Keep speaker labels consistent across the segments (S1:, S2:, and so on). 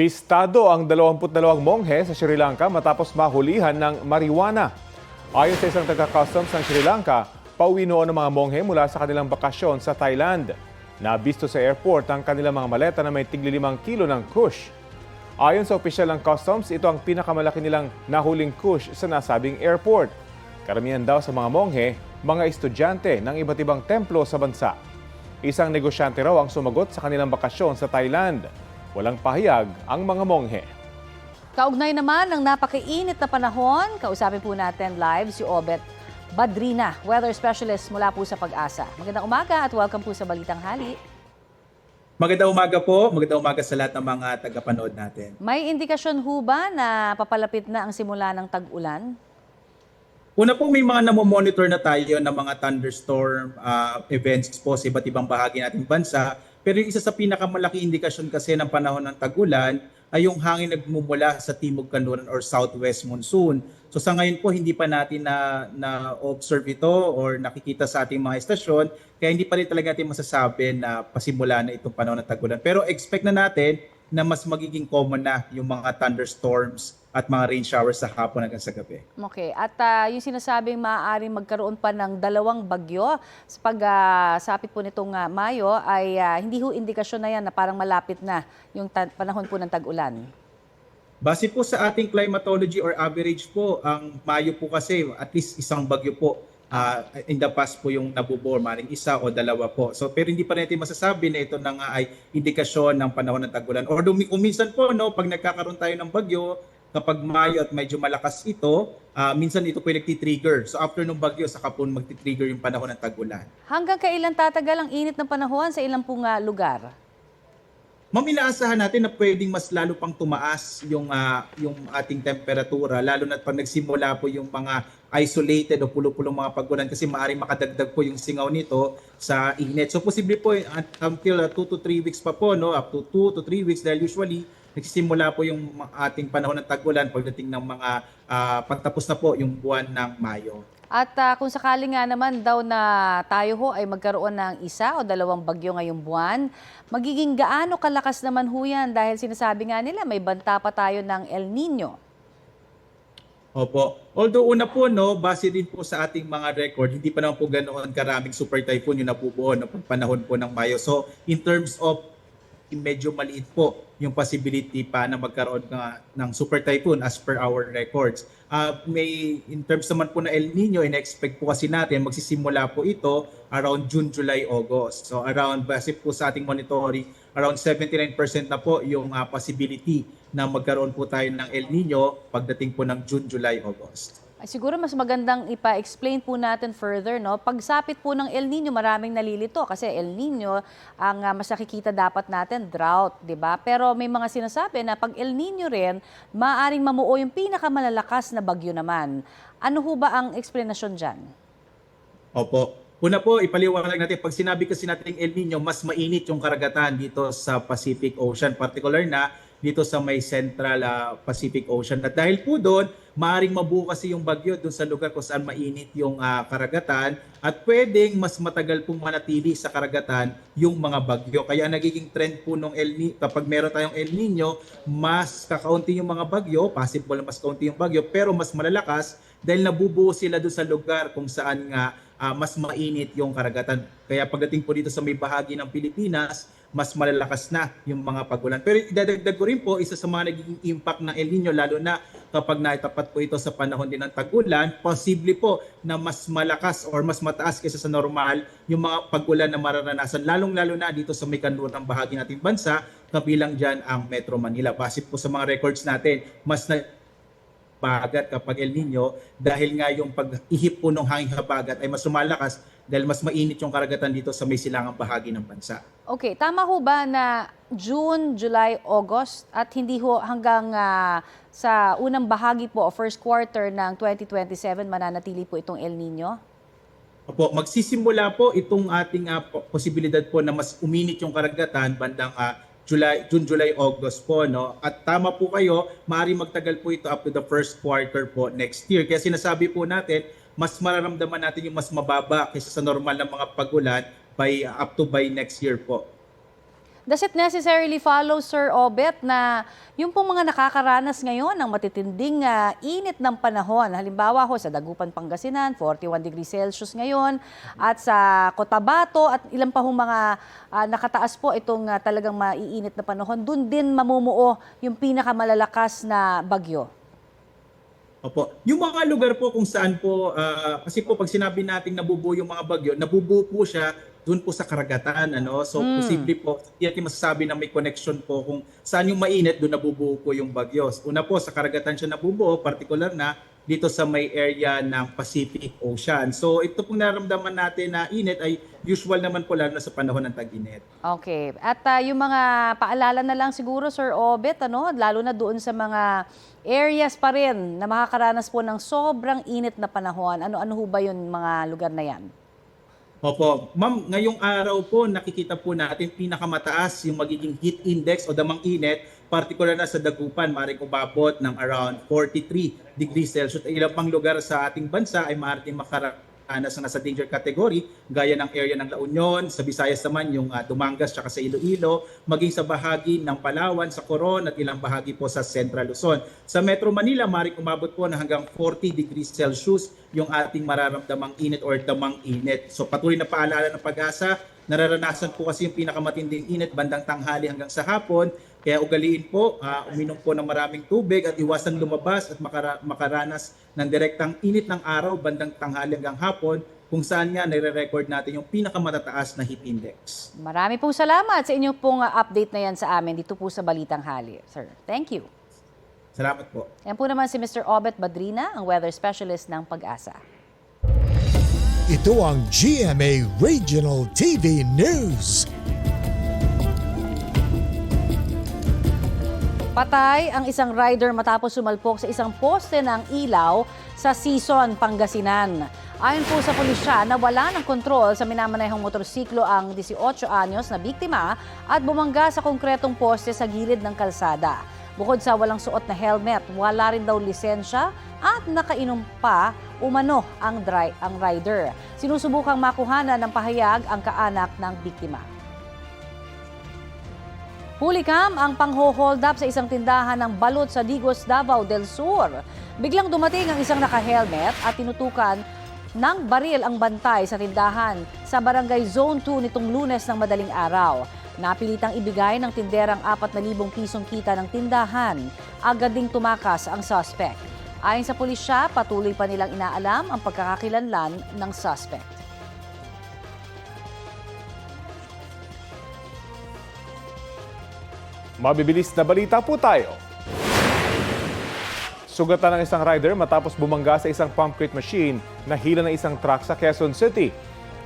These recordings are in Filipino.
S1: Bistado ang 22 monghe sa Sri Lanka matapos mahulihan ng marijuana. Ayon sa isang taga-customs ng Sri Lanka, pauwi noon ng mga monghe mula sa kanilang bakasyon sa Thailand. Nabisto sa airport ang kanilang mga maleta na may tigli 5 kilo ng kush. Ayon sa opisyal ng customs, ito ang pinakamalaki nilang nahuling kush sa nasabing airport. Karamihan daw sa mga monghe, mga estudyante ng iba't ibang templo sa bansa. Isang negosyante raw ang sumagot sa kanilang bakasyon sa Thailand. Walang pahayag ang mga monghe.
S2: Kaugnay naman ng napakainit na panahon, kausapin po natin live si Obet Badrina, weather specialist mula po sa Pag-asa. Magandang umaga at welcome po sa Balitang Hali.
S3: Magandang umaga po. Magandang umaga sa lahat ng mga tagapanood natin.
S2: May indikasyon ho ba na papalapit na ang simula ng tag-ulan?
S3: Una po, may mga namomonitor na tayo ng mga thunderstorm events po sa iba't ibang bahagi nating bansa. Pero yung isa sa pinakamalaki indikasyon kasi ng panahon ng tag-ulan ay yung hangin nagmumula sa Timog Kanluran or Southwest Monsoon. So sa ngayon po, hindi pa natin na-observe ito or nakikita sa ating mga estasyon. Kaya hindi pa rin talaga natin masasabi na pasimula na itong panahon ng tag-ulan. Pero expect na natin na mas magiging common na yung mga thunderstorms at mga rain showers sa hapon hanggang sa gabi.
S2: Okay, at yung sinasabing maaaring magkaroon pa ng 2 bagyo sa pagsapit po nitong Mayo ay hindi ho indikasyon na yan na parang malapit na yung panahon po ng tag-ulan.
S3: Base po sa ating climatology or average po, ang Mayo po kasi at least isang bagyo po in the past po yung nabubuo, maring 1 o 2 po. So pero hindi pa natin masasabi na ito na nga ay indikasyon ng panahon ng tag-ulan. Or kung minsan po, no, pag nagkakaroon tayo ng bagyo, kapag Mayo at medyo malakas ito, minsan ito po yung nagtitrigger. So after ng bagyo, saka po magtitrigger yung panahon ng tag-ulan.
S2: Hanggang kailan tatagal ang init ng panahon sa ilang pong lugar?
S3: Ma'am, inaasahan natin na pwedeng mas lalo pang tumaas yung ating temperatura, lalo na pag nagsimula po yung mga isolated o pulo-pulong mga pagulan kasi maaaring makadagdag po yung singaw nito sa init. So posible po until 2 to 3 weeks pa po, no? Up to 2 to 3 weeks dahil usually nagsisimula po yung ating panahon ng tag-ulan pagdating ng mga pagtapos na po yung buwan ng Mayo.
S2: At kung sakali nga naman daw na tayo ho ay magkaroon ng 1 o 2 bagyo ngayong buwan, magiging gaano kalakas naman ho yan dahil sinasabi nga nila may banta pa tayo ng El Nino.
S3: Opo. Although una po, no, base din po sa ating mga record, hindi pa naman po ganoon karaming super typhoon yung nabubuo no, panahon po ng Mayo. So in terms of medyo maliit po yung possibility pa na magkaroon ng super typhoon as per our records. May in terms naman po na El Nino, in-expect po kasi natin magsisimula po ito around June, July, August. So around, base po sa ating monitoring, around 79% na po yung possibility na magkaroon po tayo ng El Nino pagdating po ng June, July, August.
S2: Siguro mas magandang ipa-explain po natin further, no? Pagsapit po ng El Nino, maraming nalilito kasi El Nino ang mas nakikita dapat natin drought, 'di ba? Pero may mga sinasabi na pag El Nino rin, maaaring mamuo yung pinakamalalakas na bagyo naman. Ano ho ba ang explanation diyan?
S3: Opo. Una po, ipaliwanag natin, pag sinabi kasi natin El Nino, mas mainit yung karagatan dito sa Pacific Ocean, particular na dito sa may Central Pacific Ocean. At dahil po doon, maaaring mabuo kasi yung bagyo doon sa lugar kung saan mainit yung karagatan at pwedeng mas matagal pong manatili sa karagatan yung mga bagyo. Kaya nagiging trend po nung El Nino, kapag meron tayong El Nino, mas kakaunti yung mga bagyo, possible na mas kaunti yung bagyo, pero mas malalakas dahil nabubuo sila doon sa lugar kung saan nga mas mainit yung karagatan. Kaya pagdating po dito sa may bahagi ng Pilipinas, mas malalakas na yung mga pagulan. Pero idadagdag ko rin po, isa sa mga nagiging impact ng El Nino, lalo na kapag naitapat po ito sa panahon din ng tag-ulan, posible po na mas malakas or mas mataas kaysa sa normal yung mga pagulan na mararanasan, lalong-lalo na dito sa may kanlurang bahagi nating bansa, kabilang dyan ang Metro Manila. Base po sa mga records natin, mas na habagat kapag El Nino dahil nga yung pag-ihip po ng hanging habagat ay mas lumalakas dahil mas mainit yung karagatan dito sa may silangang bahagi ng bansa.
S2: Okay, tama ho ba na June, July, August at hindi ho hanggang sa unang bahagi po o first quarter ng 2027 mananatili po itong El Nino?
S3: Opo, magsisimula po itong ating posibilidad po na mas uminit yung karagatan bandang June, July, August po, no? At tama po kayo, maaari magtagal po ito up to the first quarter po next year. Kaya sinasabi po natin, mas mararamdaman natin yung mas mababa kaysa sa normal na mga pagulan by next year po.
S2: Does it necessarily follow, Sir Obet, na yung pong mga nakakaranas ngayon ng matitinding init ng panahon, halimbawa ho sa Dagupan, Pangasinan, 41 degrees Celsius ngayon, at sa Cotabato at ilang pa hong mga nakataas po itong talagang maiinit na panahon, dun din mamumuo yung pinakamalalakas na bagyo?
S3: Opo. Yung mga lugar po kung saan po, kasi po pag sinabi nating nabubuo yung mga bagyo, nabubuo po siya doon po sa karagatan. So posible po, hindi natin masasabi na may connection po kung saan yung mainit, doon nabubuo po yung bagyo. Una po, sa karagatan siya nabubuo, particular na dito sa may area ng Pacific Ocean. So ito pong nararamdaman natin na init ay usual naman po lalo na sa panahon ng tag-init.
S2: Okay. At yung mga paalala na lang siguro, Sir Obet, lalo na doon sa mga areas pa rin na makakaranas po ng sobrang init na panahon. Ano ho ba yung mga lugar na yan?
S3: Opo. Ma'am, ngayong araw po nakikita po natin pinakamataas yung magiging heat index o damang init, particular na sa Dagupan, maaaring umabot ng around 43 degrees Celsius. Ilang pang lugar sa ating bansa ay maaaring makaranas na nasa danger category, gaya ng area ng La Union, sa Visayas naman yung Dumangas at sa Iloilo, maging sa bahagi ng Palawan, sa Coron at ilang bahagi po sa Central Luzon. Sa Metro Manila, maaaring umabot po na hanggang 40 degrees Celsius yung ating mararamdamang init or damang init. So patuloy na paalala ng Pag-asa, nararanasan po kasi yung pinakamatinding init bandang tanghali hanggang sa hapon. Kaya ugaliin po, uminom po ng maraming tubig at iwasan lumabas at makaranas ng direktang init ng araw bandang tanghali hanggang hapon, kung saan nga nire-record natin yung pinakamatataas na heat index.
S2: Marami pong salamat sa inyong pong update na yan sa amin dito po sa Balitang Hali, Sir. Thank you.
S3: Salamat po.
S2: Yan po naman si Mr. Obet Badrina, ang weather specialist ng Pag-asa.
S4: Ito ang GMA Regional TV News.
S2: Patay ang isang rider matapos sumalpok sa isang poste ng ilaw sa Sison, Pangasinan. Ayon po sa pulisya, nawala ng kontrol sa minamanehong motorsiklo ang 18 anyos na biktima at bumangga sa konkretong poste sa gilid ng kalsada. Bukod sa walang suot na helmet, wala rin daw lisensya at nakainom pa umano ang rider. Sinusubukang makuhanan ng pahayag ang kaanak ng biktima. Hulikam ang pangho-hold up sa isang tindahan ng balot sa Digos, Davao del Sur. Biglang dumating ang isang naka-helmet at tinutukan ng baril ang bantay sa tindahan sa Barangay Zone 2 nitong Lunes ng madaling araw. Napilitang ibigay ng tinderang 4,000 pisong kita ng tindahan. Agad ding tumakas ang suspect. Ayon sa pulisya, patuloy pa nilang inaalam ang pagkakakilanlan ng suspect.
S1: Mabibilis na balita po tayo. Sugatan ng isang rider matapos bumangga sa isang pumpcrete machine na hila ng isang truck sa Quezon City.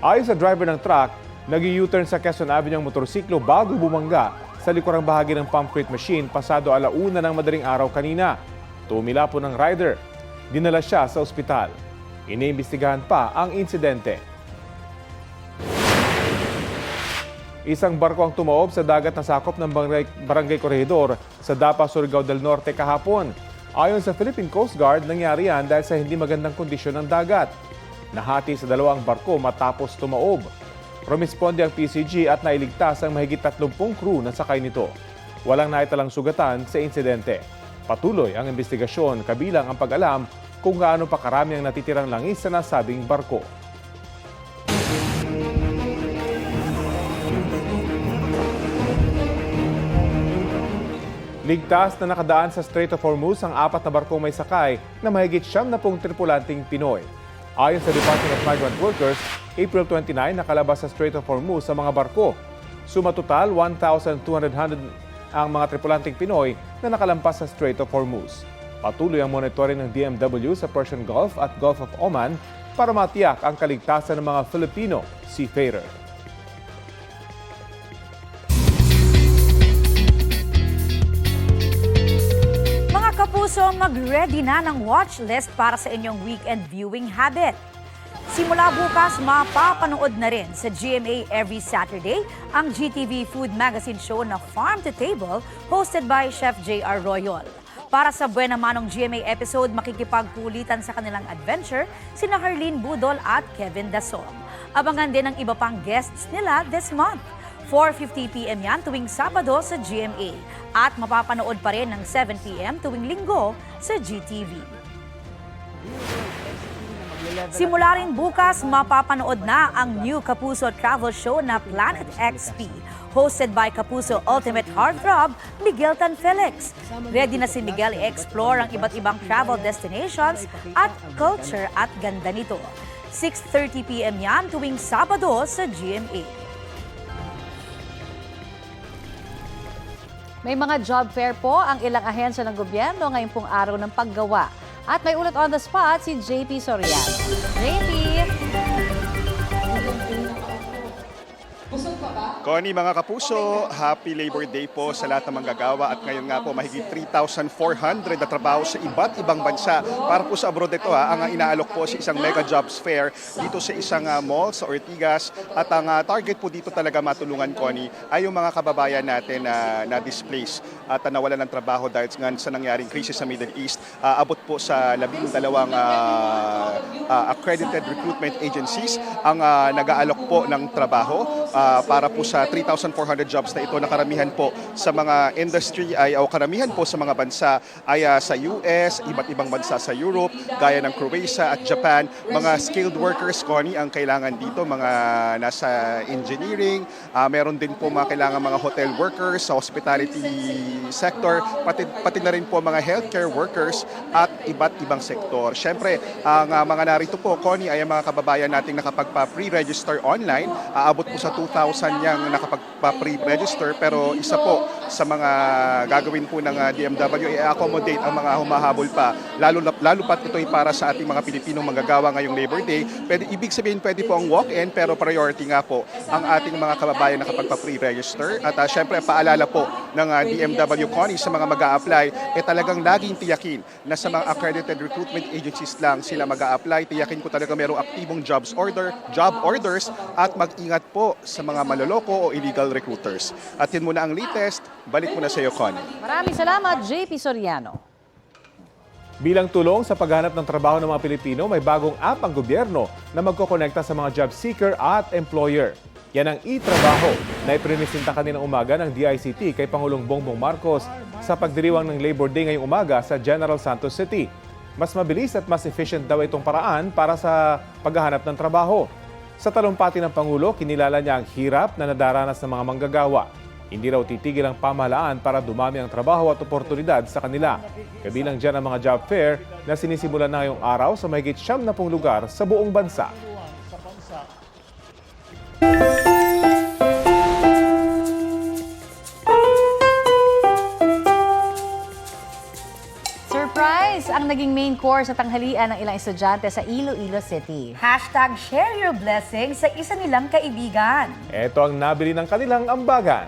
S1: Ayon sa driver ng truck, nag-U-turn sa Quezon Avenue ang motorsiklo bago bumangga sa likurang bahagi ng pumpcrete machine pasado 1:00 ng madaling araw kanina. Tumila po ng rider. Dinala siya sa ospital. Iniimbestigahan pa ang insidente. Isang barko ang tumaob sa dagat na sakop ng Barangay Corregidor sa Dapa, Surigao del Norte kahapon. Ayon sa Philippine Coast Guard, nangyari yan dahil sa hindi magandang kondisyon ng dagat. Nahati sa dalawang barko matapos tumaob. Rumisponde ang PCG at nailigtas ang mahigit 30 crew na sakay nito. Walang naitalang sugatan sa insidente. Patuloy ang investigasyon kabilang ang pag-alam kung gaano pa karami ang natitirang langis sa nasabing barko. Ligtas na nakadaan sa Strait of Hormuz ang 4 na barkong may sakay na mahigit 70 tripulanting Pinoy. Ayon sa Department of Migrant Workers, April 29 nakalabas sa Strait of Hormuz sa mga barko. Sumatotal, 1,200 ang mga tripulanting Pinoy na nakalampas sa Strait of Hormuz. Patuloy ang monitoring ng DMW sa Persian Gulf at Gulf of Oman para matiyak ang kaligtasan ng mga Filipino seafarer.
S5: Kapuso, mag-ready na ng watch list para sa inyong weekend viewing habit. Simula bukas, mapapanood na rin sa GMA every Saturday ang GTV Food Magazine show na Farm to Table hosted by Chef J.R. Royal. Para sa Buena Manong GMA episode, makikipagkulitan sa kanilang adventure sina Harleen Budol at Kevin Dasom. Abangan din ang iba pang guests nila this month. 4:50 p.m. yan tuwing Sabado sa GMA. At mapapanood pa rin ng 7 p.m. tuwing Linggo sa GTV. Simula rin bukas, mapapanood na ang new Kapuso travel show na Planet XP, hosted by Kapuso Ultimate Heartthrob, Miguel Tan Felix. Ready na si Miguel i-explore ang iba't ibang travel destinations at culture at ganda nito. 6:30 p.m. yan tuwing Sabado sa GMA.
S2: May mga job fair po ang ilang ahensya ng gobyerno ngayong pong araw ng paggawa. At may ulat on the spot si JP Soriano. JP!
S6: Connie, mga kapuso, happy Labor Day po sa lahat ng manggagawa at ngayon nga po mahigit 3,400 na trabaho sa iba't ibang bansa. Para po sa abroad ito, ang inaalok po sa isang mega jobs fair dito sa isang mall sa Ortigas at ang target po dito talaga matulungan, Connie, ay yung mga kababayan natin na displaced at nawalan ng trabaho dahil sa nangyaring krisis sa Middle East. Abot po sa 12 accredited recruitment agencies ang nag-aalok po ng trabaho para po sa 3,400 jobs na ito na karamihan po sa mga industry o karamihan po sa mga bansa ay sa US, iba't ibang bansa sa Europe, gaya ng Croatia at Japan. Mga skilled workers, Connie, ang kailangan dito, mga nasa engineering, meron din po mga kailangan mga hotel workers sa hospitality sector, pati na rin po mga healthcare workers at iba't ibang sektor. Siyempre, ang mga narito po, Connie, ay ang mga kababayan nating nakapagpa-pre-register online. Aabot po sa 2,000 yang nakapagpa-pre-register, pero isa po sa mga gagawin po ng DMW ay accommodate ang mga humahabol pa. Lalo pat ito ay para sa ating mga Pilipinong manggagawa ngayong Labor Day. Ibig sabihin pwede po ang walk-in, pero priority nga po ang ating mga kababayan nakapagpa-pre-register. At syempre, paalala po ng DMW, Connie, sa mga mag-a-apply, talagang laging tiyakin na sa mga accredited recruitment agencies lang sila mag-a-apply. Tiyakin po talaga mayroong aktibong job orders at mag-ingat po sa mga maloloko o illegal recruiters. At yun muna ang latest. Balik muna sa iyo, Connie.
S2: Maraming salamat, JP Soriano.
S1: Bilang tulong sa paghanap ng trabaho ng mga Pilipino, may bagong app ang gobyerno na magkokonekta sa mga job seeker at employer. Yan ang e-trabaho na iprinisinta kaninang umaga ng DICT kay Pangulong Bongbong Marcos sa pagdiriwang ng Labor Day ngayong umaga sa General Santos City. Mas mabilis at mas efficient daw itong paraan para sa paghahanap ng trabaho. Sa talumpati ng Pangulo, kinilala niya ang hirap na nadaranas ng mga manggagawa. Hindi raw titigil ang pamahalaan para dumami ang trabaho at oportunidad sa kanila. Kabilang dyan ang mga job fair na sinisimulan na ngayong araw sa mahigit 70 lugar sa buong bansa.
S2: Surprise! Ang naging main course sa tanghalian ng ilang estudyante sa Iloilo City.
S5: #share your blessings sa isa nilang kaibigan.
S1: Ito ang nabili ng kanilang ambagan.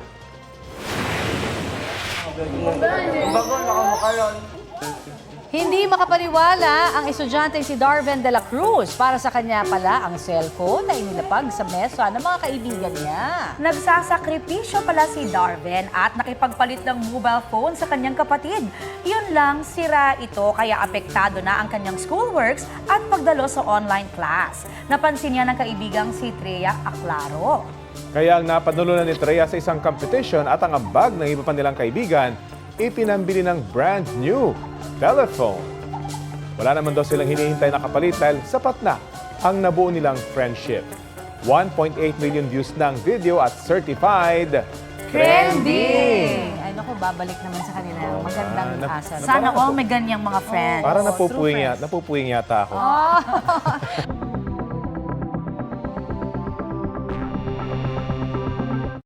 S2: Hindi makapaniwala ang estudyante si Darven de la Cruz para sa kanya pala ang cellphone na inilapag sa mesa ng mga kaibigan niya.
S5: Nagsasakripisyo pala si Darven at nakipagpalit ng mobile phone sa kanyang kapatid. Yun lang, sira ito kaya apektado na ang kanyang schoolworks at pagdalo sa online class. Napansin niya ng kaibigang si Trea Aclaro.
S1: Kaya ang napanulunan ni Trea sa isang competition at ang ambag ng iba pa nilang kaibigan, ipinambili ng brand new telephone. Wala naman daw silang hinihintay na kapalit dahil sapat na ang nabuo nilang friendship. 1.8 million views ng video at certified trending!
S2: Ay naku, babalik naman sa kanila. Magandang asa.
S5: Sana all may ganyang mga friends.
S1: Para napupuwing yata ako.
S2: Oh.